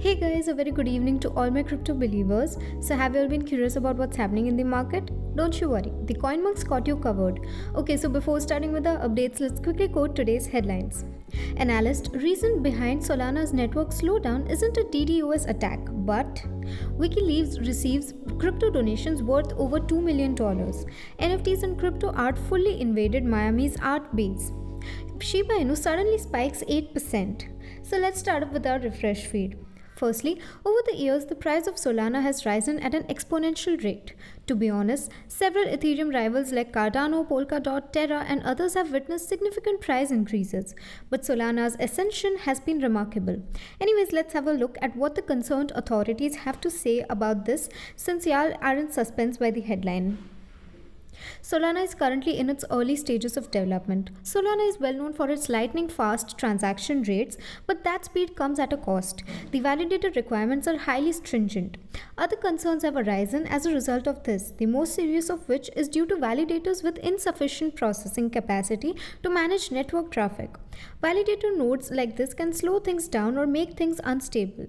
Hey guys, a very good evening to all my crypto believers. So, have you all been curious about what's happening in the market? Don't you worry, the CoinMonks got you covered. Okay, so before starting with the updates, let's quickly quote today's headlines. Analyst, reason behind Solana's network slowdown isn't a DDoS attack, but WikiLeaks receives crypto donations worth over $2 million. NFTs and crypto art fully invaded Miami's art base. Shiba Inu suddenly spikes 8%. So let's start off with our refresh feed. Firstly, over the years, the price of Solana has risen at an exponential rate. To be honest, several Ethereum rivals like Cardano, Polkadot, Terra, and others have witnessed significant price increases, but Solana's ascension has been remarkable. Anyways, let's have a look at what the concerned authorities have to say about this, since y'all are in suspense by the headline. Solana is currently in its early stages of development. Solana is well known for its lightning fast transaction rates, but that speed comes at a cost. The validator requirements are highly stringent. Other concerns have arisen as a result of this, the most serious of which is due to validators with insufficient processing capacity to manage network traffic. Validator nodes like this can slow things down or make things unstable.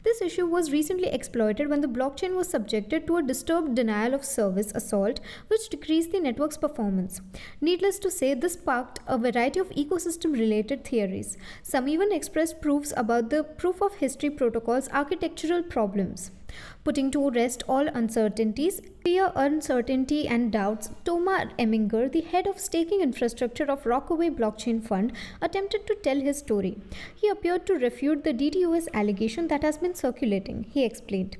This issue was recently exploited when the blockchain was subjected to a disturbed denial of service assault, which decreased the network's performance. Needless to say, this sparked a variety of ecosystem-related theories. Some even expressed proofs about the proof of history protocol's architectural problems. Putting to rest all uncertainties, fear, uncertainty, and doubts, Thomas Eminger, the head of staking infrastructure of Rockaway Blockchain Fund, attempted to tell his story. He appeared to refute the DDoS allegation that has been circulating. He explained,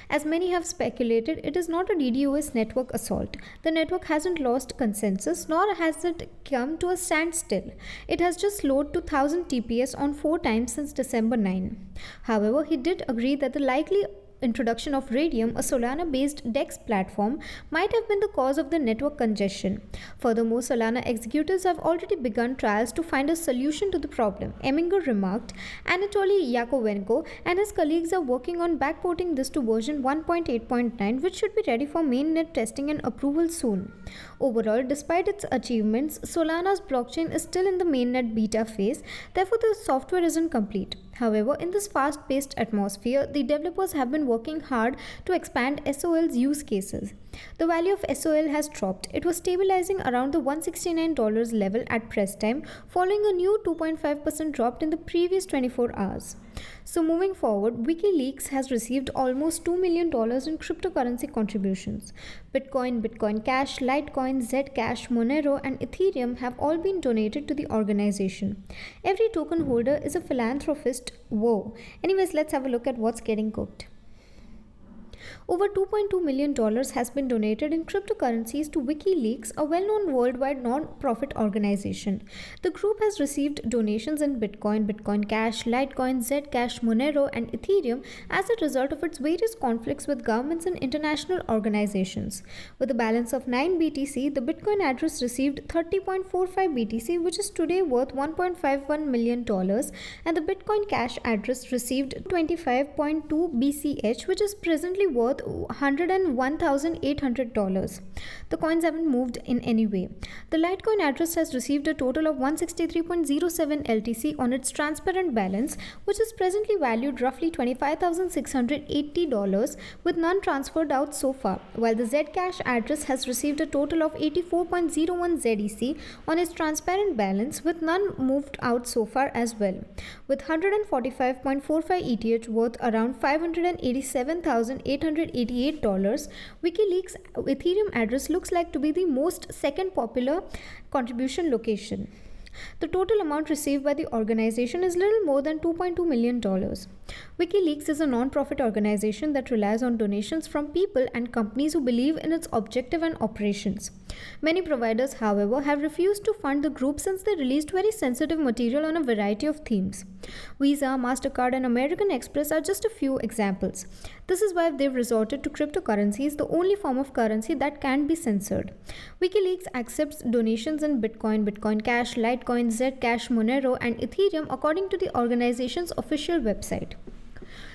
"As many have speculated, it is not a DDoS network assault. The network hasn't lost consensus, nor has it come to a standstill. It has just slowed to 1000 TPS on 4 times since December 9. However, he did agree that the likely introduction of Radium, a Solana-based DEX platform, might have been the cause of the network congestion. Furthermore, Solana executives have already begun trials to find a solution to the problem." Eminger remarked. Anatoly Yakovenko and his colleagues are working on backporting this to version 1.8.9, which should be ready for mainnet testing and approval soon. Overall, despite its achievements, Solana's blockchain is still in the mainnet beta phase, therefore the software isn't complete. However, in this fast-paced atmosphere, the developers have been working hard to expand SOL's use cases. The value of SOL has dropped. It was stabilizing around the $169 level at press time, following a new 2.5% drop in the previous 24 hours. So moving forward, WikiLeaks has received almost $2 million in cryptocurrency contributions. Bitcoin, Bitcoin Cash, Litecoin, Zcash, Monero, and Ethereum have all been donated to the organization. Every token holder is a philanthropist. Whoa. Anyways, let's have a look at what's getting cooked. Over $2.2 million has been donated in cryptocurrencies to WikiLeaks, a well-known worldwide non-profit organization. The group has received donations in Bitcoin, Bitcoin Cash, Litecoin, Zcash, Monero, and Ethereum as a result of its various conflicts with governments and international organizations. With a balance of 9 BTC, the Bitcoin address received 30.45 BTC, which is today worth $1.51 million, and the Bitcoin Cash address received 25.2 BCH, which is presently worth $101,800. The coins haven't moved in any way. The Litecoin address has received a total of 163.07 LTC on its transparent balance, which is presently valued roughly $25,680, with none transferred out so far, while the Zcash address has received a total of 84.01 ZEC on its transparent balance, with none moved out so far as well, with 145.45 ETH worth around $587,888. WikiLeaks Ethereum address looks like to be the most second popular contribution location. The total amount received by the organization is little more than $2.2 million. WikiLeaks is a non-profit organization that relies on donations from people and companies who believe in its objective and operations. Many providers, however, have refused to fund the group since they released very sensitive material on a variety of themes. Visa, MasterCard, and American Express are just a few examples. This is why they've resorted to cryptocurrencies, the only form of currency that can be censored. WikiLeaks accepts donations in Bitcoin, Bitcoin Cash, Litecoin, Zcash, Monero, and Ethereum according to the organization's official website.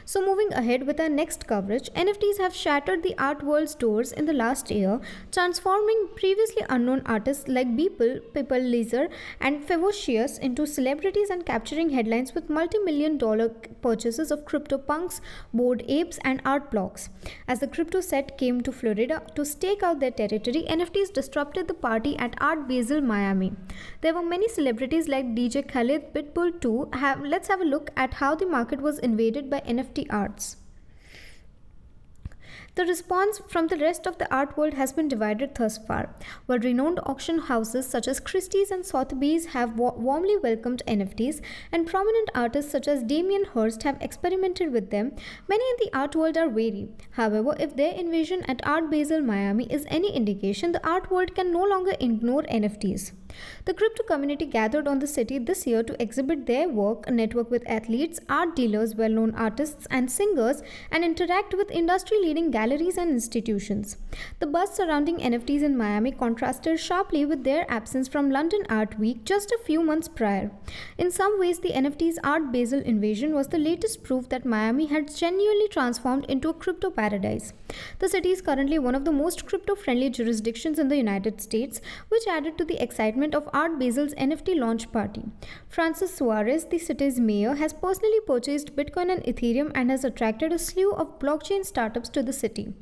So, moving ahead with our next coverage, NFTs have shattered the art world's doors in the last year, transforming previously unknown artists like Beeple, People Laser, and Fevocious into celebrities and capturing headlines with multi-million dollar purchases of CryptoPunks, Bored Apes, and art blocks. As the crypto set came to Florida to stake out their territory, NFTs disrupted the party at Art Basel, Miami. There were many celebrities like DJ Khaled, Pitbull too. Let's have a look at how the market was invaded by NFT arts. The response from the rest of the art world has been divided thus far. While renowned auction houses such as Christie's and Sotheby's have warmly welcomed NFTs, and prominent artists such as Damien Hirst have experimented with them, many in the art world are wary. However, if their invasion at Art Basel Miami is any indication, the art world can no longer ignore NFTs. The crypto community gathered on the city this year to exhibit their work, network with athletes, art dealers, well-known artists and singers, and interact with industry-leading galleries and institutions. The buzz surrounding NFTs in Miami contrasted sharply with their absence from London Art Week just a few months prior. In some ways, the NFT's Art Basel invasion was the latest proof that Miami had genuinely transformed into a crypto paradise. The city is currently one of the most crypto-friendly jurisdictions in the United States, which added to the excitement of Art Basel's NFT launch party. Francis Suarez, the city's mayor, has personally purchased Bitcoin and Ethereum and has attracted a slew of blockchain startups to the city.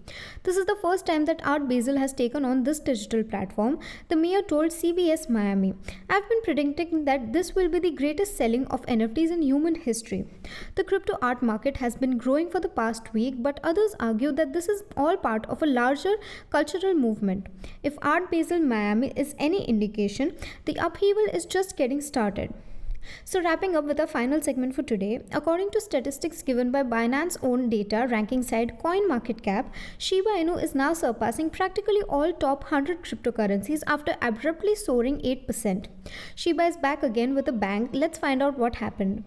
This is the first time that Art Basel has taken on this digital platform, the mayor told CBS Miami. I've been predicting that this will be the greatest selling of NFTs in human history. The crypto art market has been growing for the past week, but others argue that this is all part of a larger cultural movement. If Art Basel Miami is any indication, the upheaval is just getting started. So, wrapping up with our final segment for today, according to statistics given by Binance owned data ranking site CoinMarketCap, Shiba Inu is now surpassing practically all top 100 cryptocurrencies after abruptly soaring 8%. Shiba is back again with a bang. Let's find out what happened.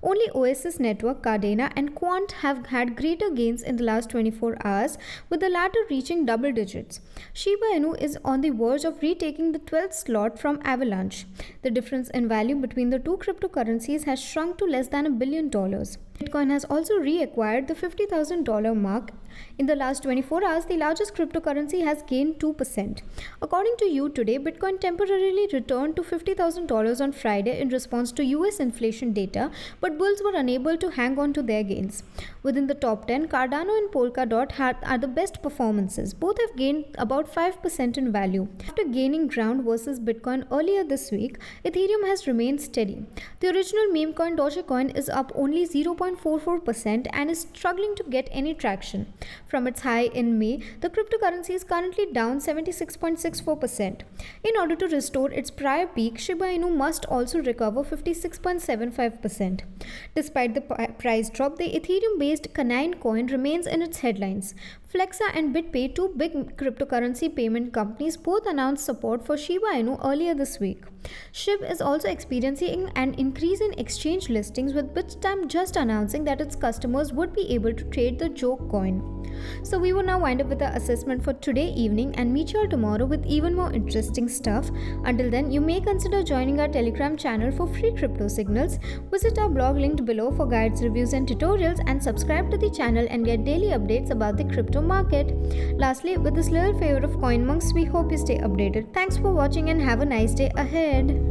Only Oasis Network, Cardano, and Quant have had greater gains in the last 24 hours, with the latter reaching double digits. Shiba Inu is on the verge of retaking the 12th slot from Avalanche. The difference in value between the two cryptocurrencies has shrunk to less than $1 billion. Bitcoin has also reacquired the $50,000 mark. In the last 24 hours, the largest cryptocurrency has gained 2%. According to You Today, Bitcoin temporarily returned to $50,000 on Friday in response to US inflation data, but bulls were unable to hang on to their gains. Within the top 10, Cardano and Polkadot are the best performances. Both have gained about 5% in value. After gaining ground versus Bitcoin earlier this week, Ethereum has remained steady. The original meme coin Dogecoin is up only 0.44% and is struggling to get any traction. From its high in May, the cryptocurrency is currently down 76.64%. In order to restore its prior peak, Shiba Inu must also recover 56.75%. Despite the price drop, the Ethereum-based Canine coin remains in its headlines. Flexa and BitPay, two big cryptocurrency payment companies, both announced support for Shiba Inu earlier this week. SHIB is also experiencing an increase in exchange listings, with Bitstamp just announcing that its customers would be able to trade the joke coin. So we will now wind up with the assessment for today evening and meet you all tomorrow with even more interesting stuff. Until then, you may consider joining our Telegram channel for free crypto signals. Visit our blog linked below for guides, reviews and tutorials, and subscribe to the channel and get daily updates about the crypto market. Lastly, with this little favor of CoinMonks, we hope you stay updated. Thanks for watching and have a nice day ahead.